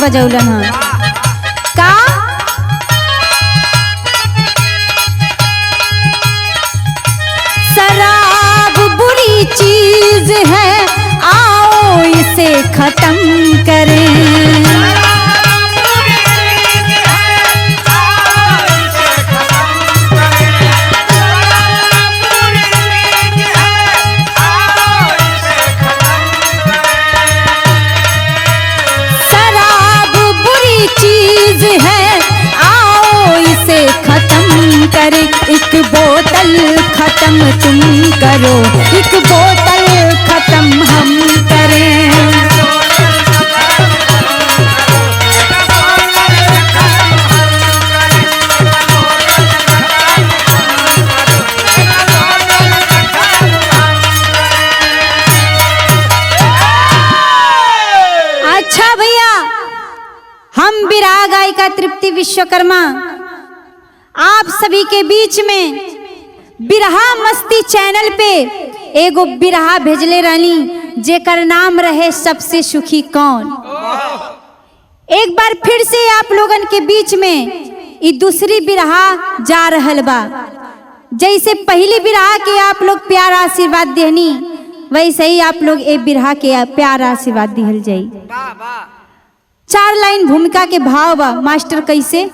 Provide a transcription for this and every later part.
बजौलन है का शराब बुरी चीज है, आओ इसे खत्म करें। एक बोतल खत्म तुम करो, एक बोतल खत्म हम करें। अच्छा भैया, हम बिरहा गायिका तृप्ति विश्वकर्मा आप सभी के बीच में बिरहा मस्ती चैनल पे एगो बिरहा भेजले रहनी जेकर नाम रहे सबसे सुखी कौन। एक बार फिर से आप लोगन के बीच में ये दूसरी बिरहा जा रहल बा। जैसे पहली बिरहा के आप लोग प्यार आशीर्वाद देनी, वैसे ही आप लोग एक बिरहा के प्यार आशीर्वाद दिहल जाई। 4 लाइन भूमिका के भाव बा मास्टर कैसे।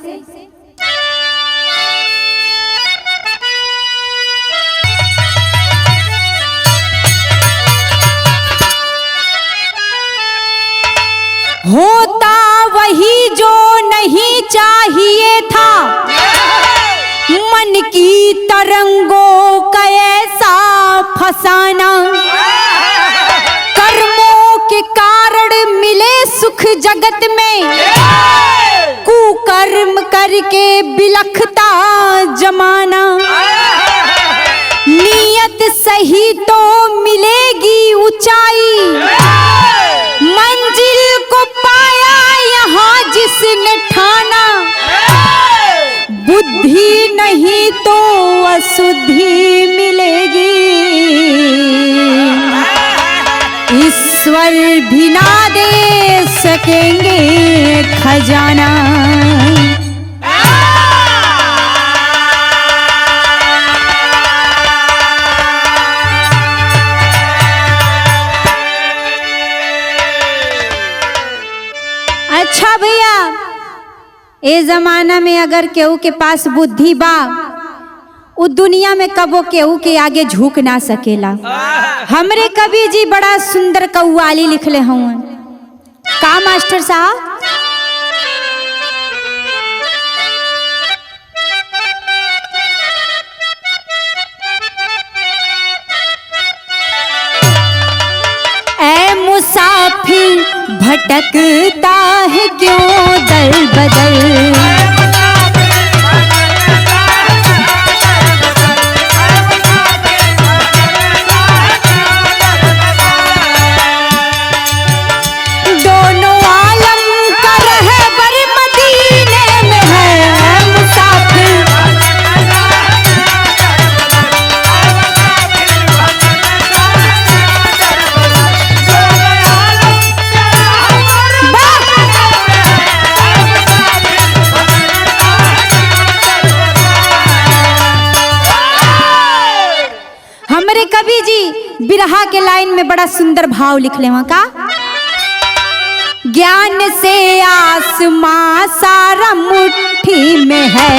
होता वही जो नहीं चाहिए था, मन की तरंगों का ऐसा फसाना, कर्मों के कारण मिले सुख जगत में, कुकर्म करके बिलखता जमाना, नियत सही तो मिलेगी ऊंचाई, मंजिल को पाया यहाँ जिसने ठाना, बुद्धि नहीं तो अशुद्धि मिलेगी, ईश्वर भी ना दे सकेंगे खजाना। अच्छा भैया, ए जमाना में अगर केहू के पास बुद्धि बा, उ दुनिया में कबो केहू के आगे झुक ना सकेला। हमरे कवि जी बड़ा सुंदर कव्वाली लिखले हूँ का मास्टर साहब। मुसाफिर भटकता है क्यों दर बदर, दोनों आलम का रहबर मदीने में है मुसाफिर। कवि जी बिरहा के लाइन में बड़ा सुंदर भाव लिख ले का, ज्ञान से आसमां सारा मुट्ठी में है,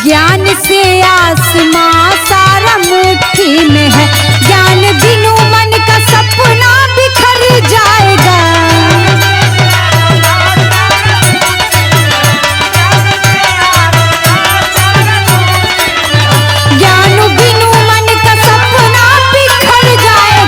ज्ञान से आसमां सारा मुट्ठी में है, ज्ञान बिनु मन का सपना बिखर जाएगा, ज्ञान बिनु मन का सपना बिखर जाएगा।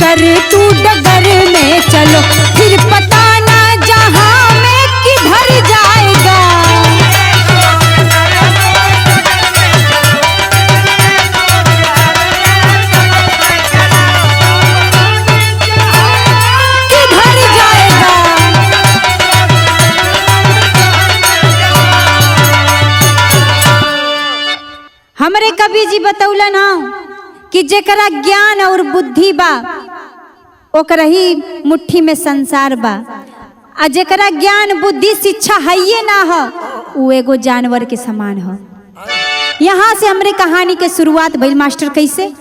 अगर तू डगर में चलो फिर पता ना जहां में किधर जाएगा। किधर जाएगा। हमरे कवि जी बतौलन कि जेकरा ज्ञान और बुद्धि बा ओकरा ही मुट्ठी में संसार बा, आ जेकरा ज्ञान बुद्धि शिक्षा है ना हो वो एगो जानवर के समान हो। यहाँ से हमरे कहानी के शुरुआत भइल मास्टर कैसे।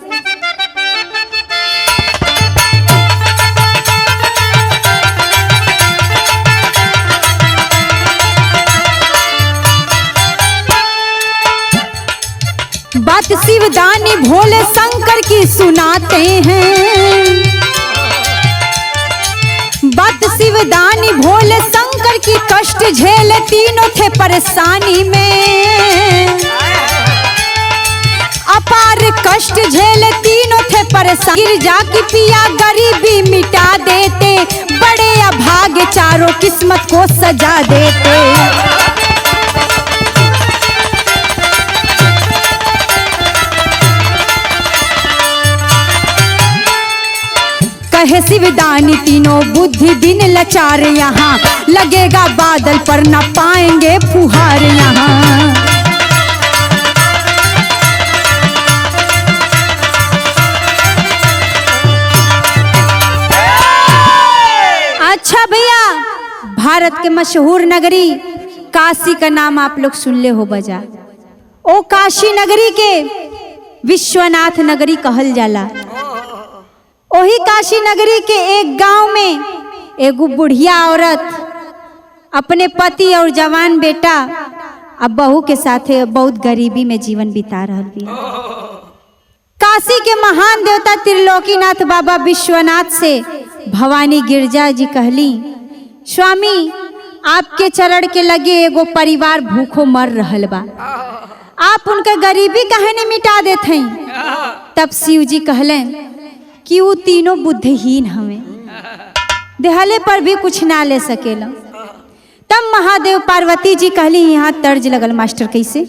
बात शिवदानी भोले शंकर की सुनाते हैं, बात शिवदानी भोले शंकर की कष्ट झेले तीनों थे परेशानी में, अपार कष्ट झेले तीनों थे परेशानी। गिरजा की पिया गरीबी मिटा देते, बड़े अभागे चारों किस्मत को सजा देते। कहे शिवदानी तीनों बुद्धि बिन लाचार, यहाँ लगेगा बादल पर न पाएंगे फुहार। यहाँ अच्छा भैया, भारत के मशहूर नगरी काशी का नाम आप लोग सुन ले हो बजा। ओ काशी नगरी के विश्वनाथ नगरी कहल जाला। वही काशी नगरी के एक गांव में एगो बुढ़िया औरत अपने पति और जवान बेटा अब बहू के साथे बहुत गरीबी में जीवन बिता रही थी। काशी के महान देवता त्रिलोकीनाथ बाबा विश्वनाथ से भवानी गिरजा जी कहली, स्वामी आपके चरण के लगे एगो परिवार भूखो मर रहल बा, आप उनके गरीबी काहे नहीं मिटा देते हैं। तब शिव जी कहले कि वो तीनों बुद्धिहीन हमें, देहले पर भी कुछ ना ले सकेला। तब महादेव पार्वती जी कहली, यहाँ तर्ज लगल मास्टर कैसे।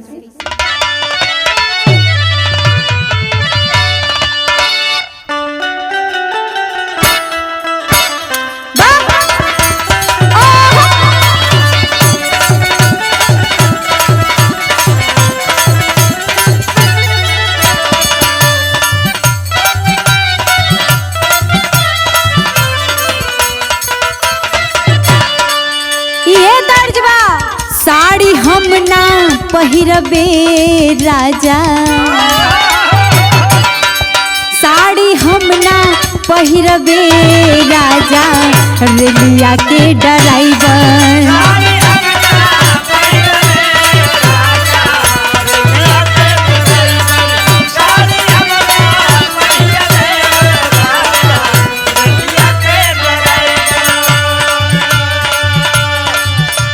साड़ी हम ना पहिरबे राजा, साड़ी हम ना पहिरबे राजा, रेलिया के ड्राइवर।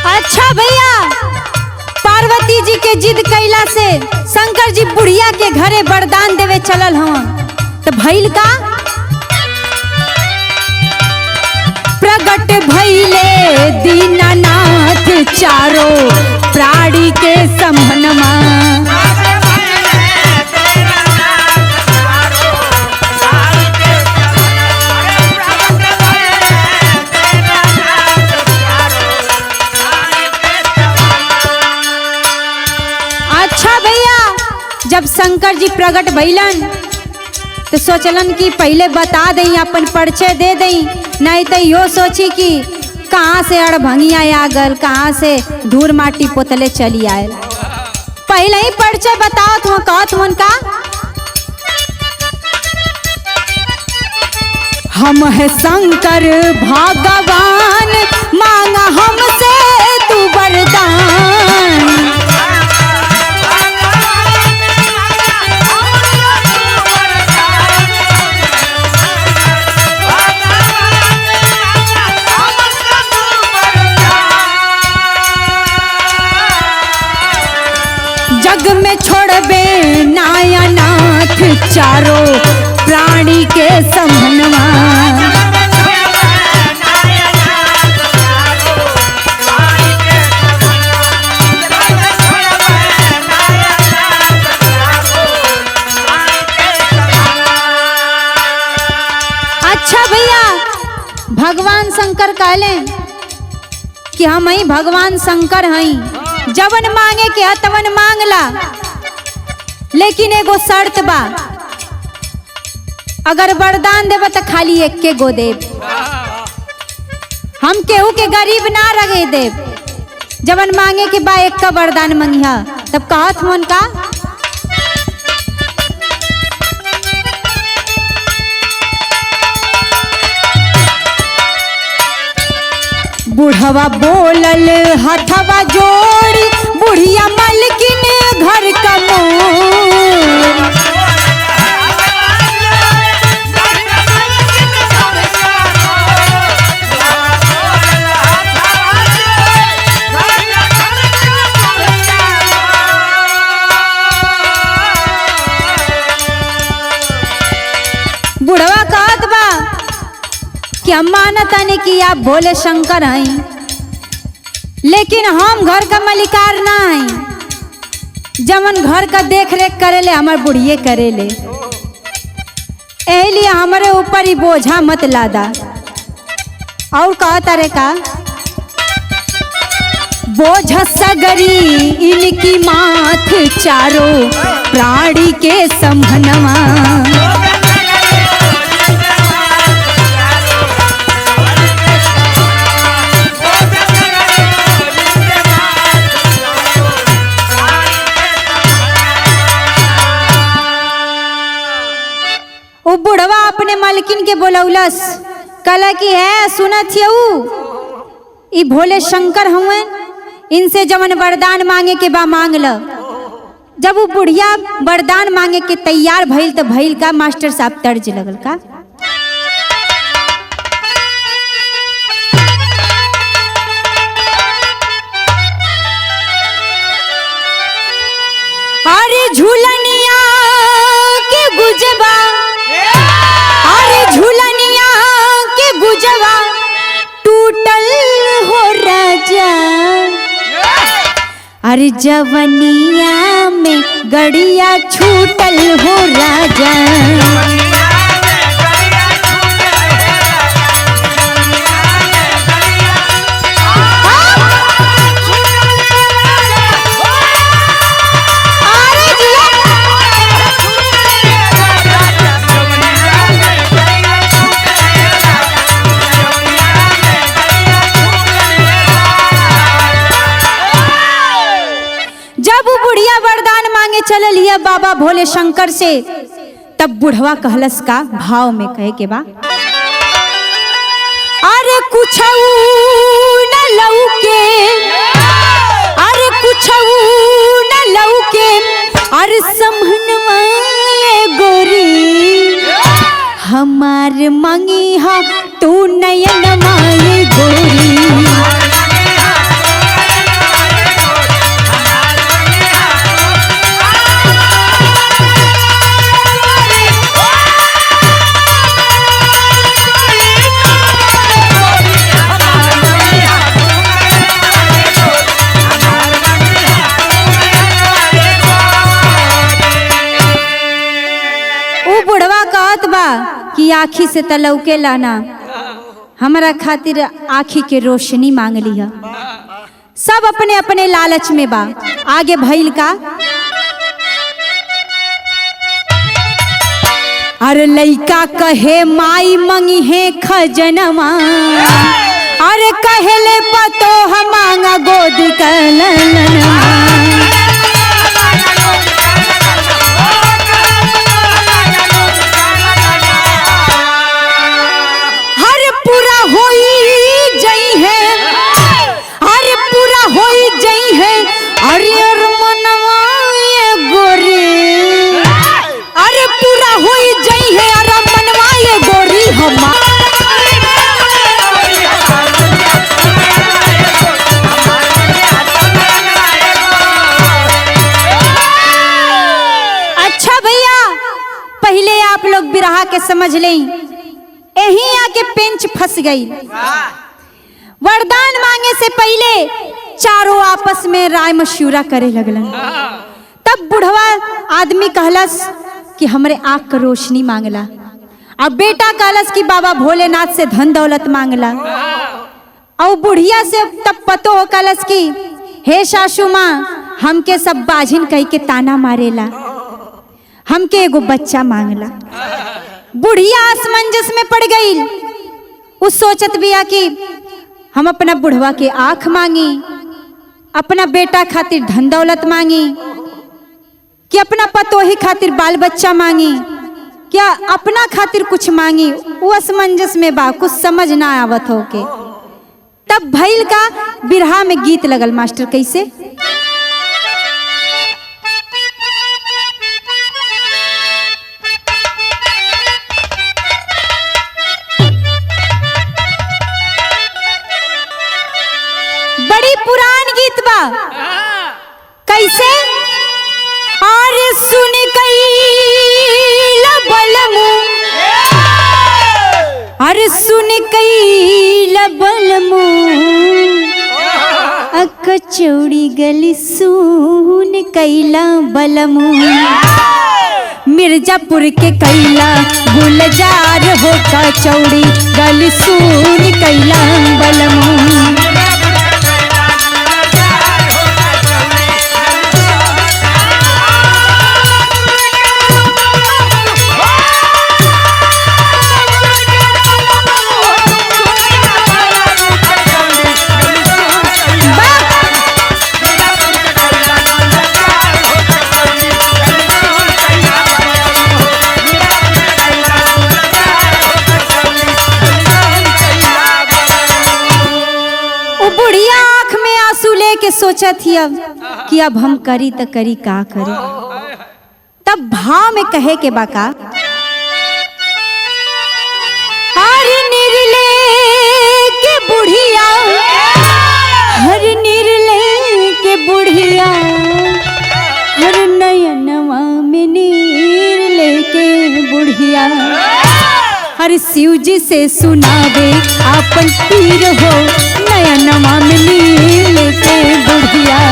अच्छा भैया, पार्वती जी के जिद कैला से शंकर जी बुढ़िया के घरे वरदान देवे चलल हवन। तो भइल का, प्रगट भइले दीनानाथ चारों प्राणी के समनमा। अच्छा भैया, जब शंकर जी प्रगट भइलन तो सोचलन कि पहले बता दें, अपन परिचय दे दें, नहीं तो यो सोची कि कहाँ से अड़भंगिया आ गल, कहाँ से धूल माटी पोतले चली आए। पहले ही परिचय बताओ तुम, कहो तुम का हम है शंकर भगवान, मांगा हमसे तू वरदान। जग में छोड़बे नायानाथ चारों प्राणी के समनवा। कि हम ही भगवान शंकर हई, जवन मांगे के तवन मांगला, लेकिन एगो शर्त बा, अगर वरदान देव तो खाली एक के गो देव, हम केहू के गरीब ना रहे देव। जवन मांगे के बा एक का वरदान मंगिहा। तब कहत मन का बुढ़वा बोलल हथवा जोड़ी, बुढ़िया मलकिन घर का मोर। बुढ़वा कहत बा कि हम मानता नहीं कि आप भोले शंकर हैं, लेकिन हम घर का मलिकार ना हैं। जमन घर का देख रेख करेले हमार बुढ़िए करेले, एलिए हमारे ऊपर ही बोझा मत लादा। और कहता रे का बोझ सगरी इनकी माथ, चारों प्राणी के संभनवा। वो बुढ़वा अपने मालकिन के बोलौलस, कला की है सुनत ई भोले शंकर हुए, इनसे जवन वरदान मांगे के बा मांग ल। जब वो बुढ़िया वरदान मांगे के तैयार भइल तो भइल का मास्टर साहब तर्ज लगल का अरे झूलनिया के गुजबा, अरे झूलनिया के गुजबा टूटल हो राजा। अरे जवनिया में गड़िया छूटल हो राजा। चल लिया बाबा भोले शंकर से, तब बुढ़वा कहलस का भाव में कहे के बा, अरे कुछ न लौके, अरे कुछ न लौके, अरे समहनवा गोरी हमार मंगी हा तू नयन माए गोरी। कि आँखी से तलव के लाना, हमारा खातिर आँखी के रोशनी मांग लिया। सब अपने अपने लालच में बा। आगे भइल का अरे लइका कहे माई मंगी है खजनवा, अरे कहले पतो हम मांगा गोदी कलनवा। बिरहा के समझ लें, यहीं आके पेंच फंस गई। वरदान मांगे से पहले चारों आपस में राय मशूरा करे लगलन। तब बुढ़वा आदमी कहलस कि हमरे आँख का रोशनी मांगला, अब बेटा कहलस कि बाबा भोलेनाथ से धन दौलत मांगला। और बुढ़िया से तब पतो हो कलस की हे सासू माँ हमके सब बाझिन कह के ताना मारेला, हमके एगो बच्चा मांगला। बुढ़िया असमंजस में पड़ गई। उस सोचत बिया कि हम अपना बुढ़वा के आंख मांगी, अपना बेटा खातिर धन दौलत मांगी, कि अपना पतोही खातिर बाल बच्चा मांगी, क्या अपना खातिर कुछ मांगी। वो असमंजस में बा, कुछ समझ ना आवत हो के। तब भइल का बिरहा में गीत लगल मास्टर कैसे। बड़ी पुरान गीत बा कैसे। और सुन कैला बलमु, अरे सुन कैला बलमु, कचौड़ी गली सुन कैला बलमु, मिर्जापुर के कैला गुलजार हो कचौड़ी गली सुन कैला बलमु। के सोचत ही अब कि अब हम करी तो करी का करी। तब भाव में कहे के बाका, हर निर्ले के बुढ़िया, हर निर्ले के बुढ़िया, हर नयनवा में निर्ले के बुढ़िया, हर शिव जी से सुनावे आपन पीर हो, नयनवा में नील के बुढ़िया।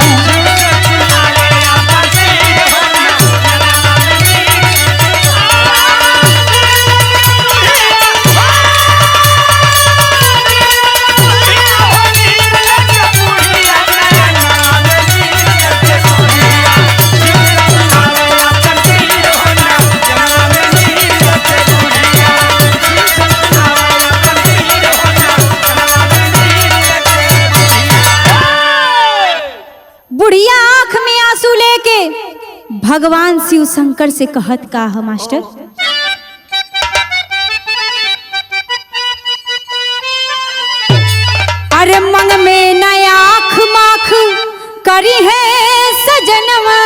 बुढ़िया आंख में आंसू लेके भगवान शिव शंकर से कहत का है मास्टर। अरे मंग में नया आँख माख करी है सजनवा,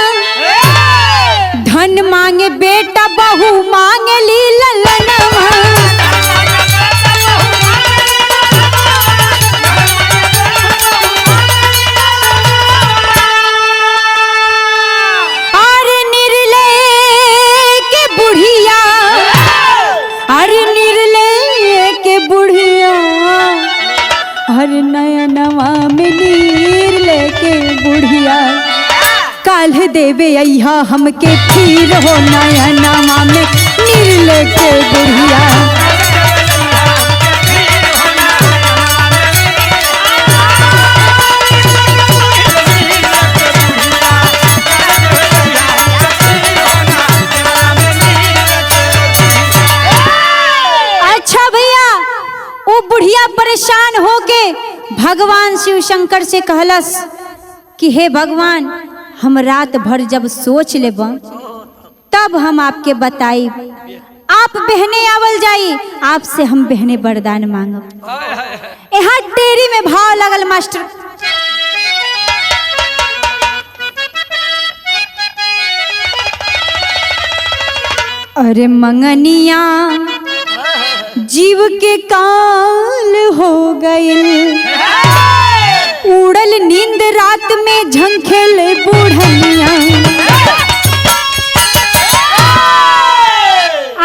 धन मांगे बेटा बहू मांगे ली ललनवा। हर नयनवा में नीर लेके बुढ़िया, काल्ह देवे अइहा हमके खीर हो, नयनवा में नीर लेके बुढ़िया। अच्छा भैया, वो बुढ़िया परेशान होके भगवान शिव शंकर से कहलस कि हे भगवान, हम रात भर जब सोच लेब तब हम आपके बताई, आप बहने आवल जाई, आपसे हम बहने वरदान मांगब। यहाँ टेरी में भाव लगल मास्टर। अरे मंगनिया जीव के काल हो गइल, उड़ल नींद रात में झंखेले बुढ़निया।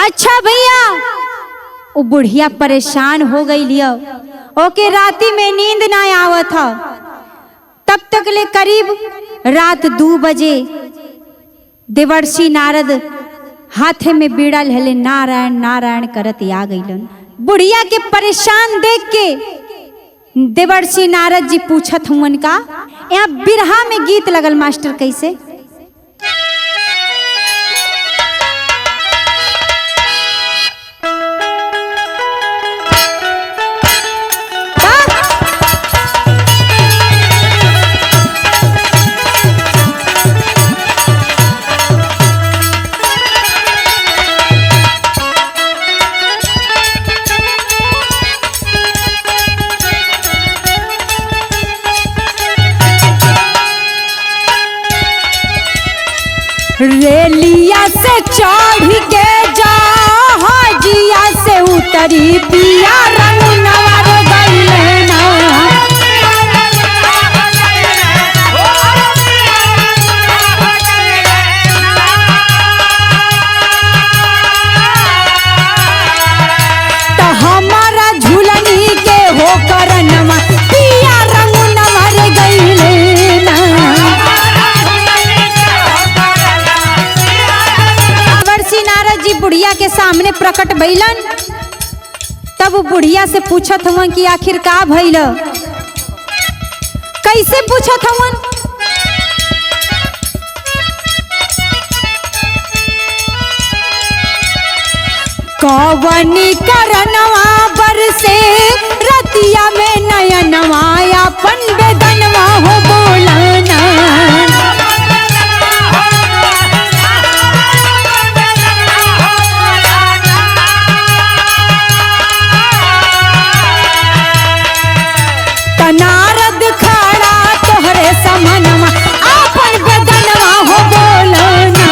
अच्छा भैया, वो बुढ़िया परेशान हो गई लियो, ओके राती में नींद ना आवत था। तब तक ले करीब रात 2 बजे देवर्षि नारद हाथे में बीड़ा लेले नारायण नारायण करत आ गईलन। बुढ़िया के परेशान देख के देवर्षि नारद जी पूछत हुवन का, यहाँ बिरहा में गीत लगल मास्टर कैसे? रेलिया से चढ़ के जा हाजिया से उतरी पिया रंग नवार गइले ना। तो हमारा झूलनी के हो करनमा पिया रंग नवार गइले ना। नारद जी बुढ़िया के सामने प्रकट भइलन, तब बुढ़िया से पूछत हवन कि आखिर का भइल? कैसे पूछत हवन? कवनी करनवा बरसे रतिया में नयनवा अपन बेदनवा हो बोलना। नारद खड़ा तोहरे समनवा अपन बदनवा हो बोलना।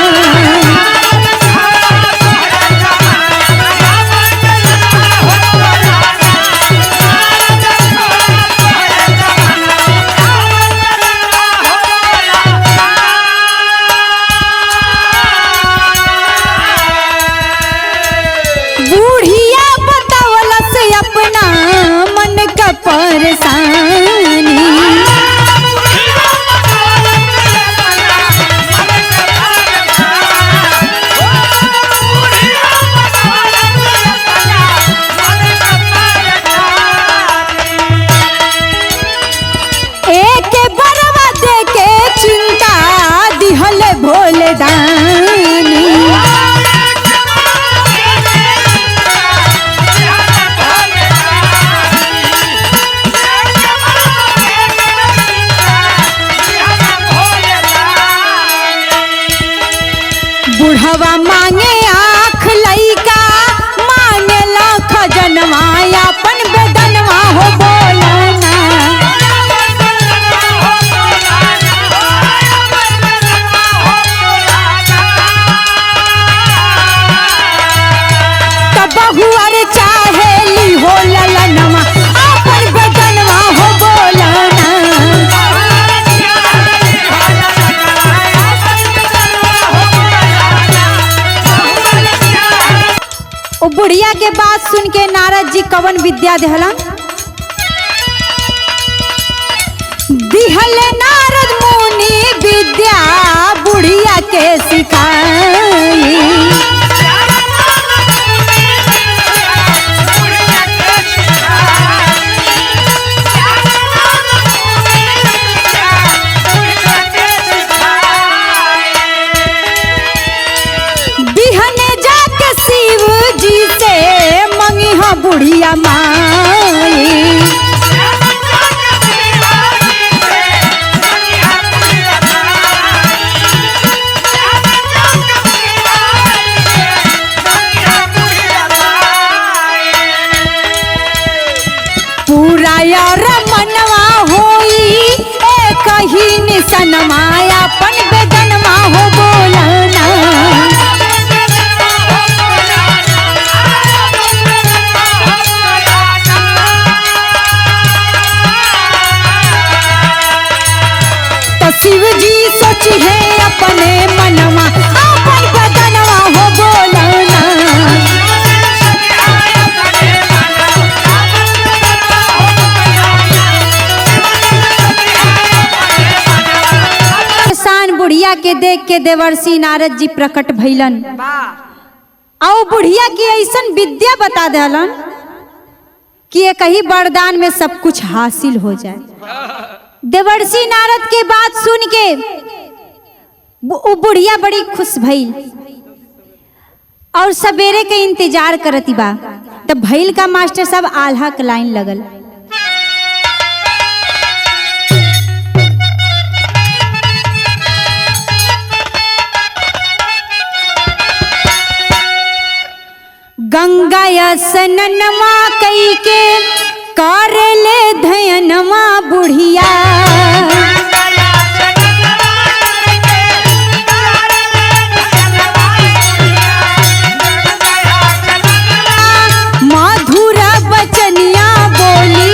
बूढ़िया बतावलस अपना मन का परेशानी। एक बरवा दे के चिंता दिहल भोले दानी। बुढ़वा मांगे आँख लइका मांगे लाख जनवा अपन बेदनवा हो बोलना। तब बहुअर चाहेली हो ललनवा अपन बेदनवा हो बोलना। ओ बुढ़िया के बात सुन के नारद जी कवन विद्या देहलन? दिहल नारद मुनि विद्या बुढ़िया के सिखाई। बुढ़िया माई पूरा यार मनवा होई एक ही निसनमा अपन बेदनमा हो बोलना। शिव जी सोची है अपने मनवा अपन बदनवा हो बोलना। शान बुढ़िया के देख के देवर्षि नारद जी प्रकट भइलन। आओ बुढ़िया की ऐसन विद्या बता देलन कि एक ही वरदान में सब कुछ हासिल हो जाए। देवर्षि नारद के बात सुन के वो बुढ़िया बड़ी खुश भइल और सवेरे के इंतजार करती बा। तब भइल का मास्टर साहब आल्हा के लाइन लगल। गंगा स्नानमा कई के कर ले धयनमा बुढ़िया, मधुर बचनिया बोली,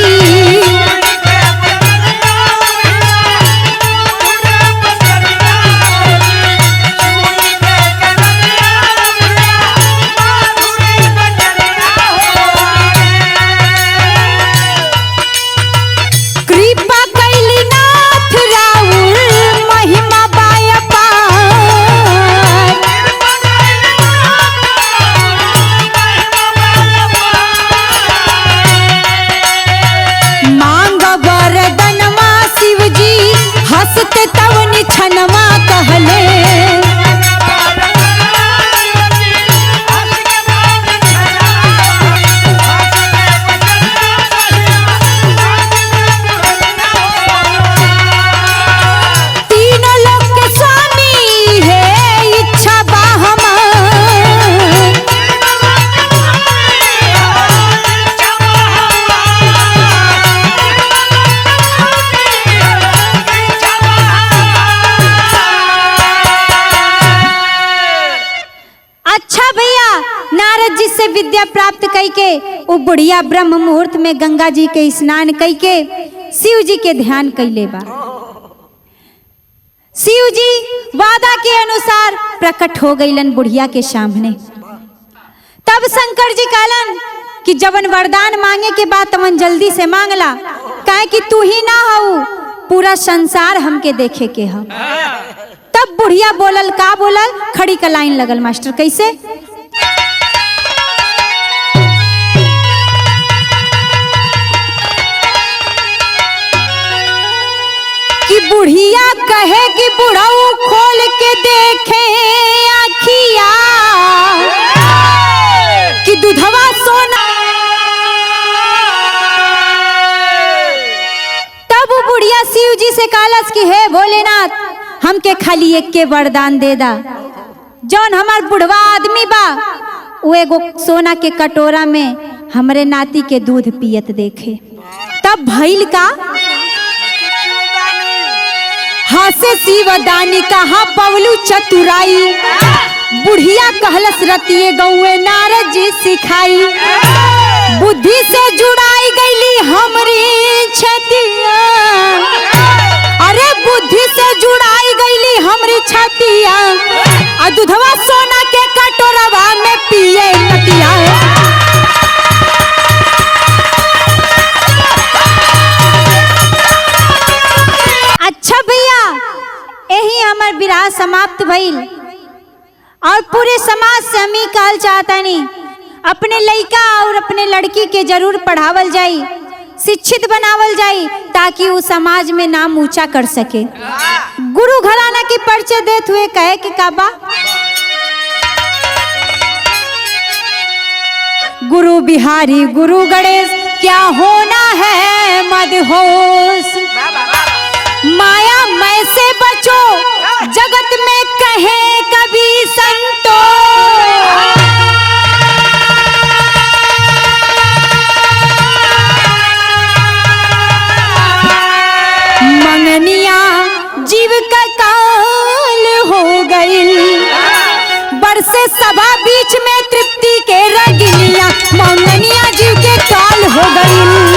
विद्या प्राप्त कई के वो बुढ़िया ब्रह्म मुहूर्त में गंगा जी के स्नान कई के शिव जी के ध्यान कैले बा। शिव जी वादा के अनुसार प्रकट हो गईलन बुढ़िया के सामने। तब शंकर जी कहलन कि जवन वरदान मांगे के बाद तमन जल्दी से मांगला, काहे कि तू ही ना हो, पूरा संसार हमके देखे के ह। तब बुढ़िया बोलल, का बोलल, खड़ी का लाइन लगल मास्टर कैसे, कि बुढ़िया कहे कि बुढ़ऊ खोल के देखे आखिया, कि दूधवा सोना। तब वो बुढ़िया शिव जी से कहलस कि हे भोलेनाथ, हमके खाली एक के वरदान दे दा, जौन हमार बुढ़वा आदमी बा वो एगो सोना के कटोरा में हमरे नाती के दूध पियत देखे। तब भइल का, हासे शिवदानी कहा पवलू चतुराई, बुढ़िया कहलस रतिये गौए नारद जी सिखाई, बुद्धि से जुड़ाई गईली हमरी छतिया, अरे बुद्धि से जुड़ाई गईली हमरी छतिया, आ दूधवा सोना के कटोरवा में पिए नतिया। अच्छा भैया, यही हमार विराह समाप्त भइल और पूरे समाज से हम ही कहल चाहता नहीं, अपने लड़का और अपने लड़की के जरूर पढ़ावल जाई, शिक्षित बनावल जाई, ताकि वो समाज में नाम ऊंचा कर सके। गुरु घराना की परिचय देते हुए कहे कि काबा, गुरु बिहारी गुरु गणेश, क्या होना है मदहोश, माया मैं से बचो जगत में कहे कभी संतो, मंगनिया जीव का काल हो गई, बरसे सभा बीच में तृप्ति के रगिनिया, मंगनिया जीव के काल हो गई।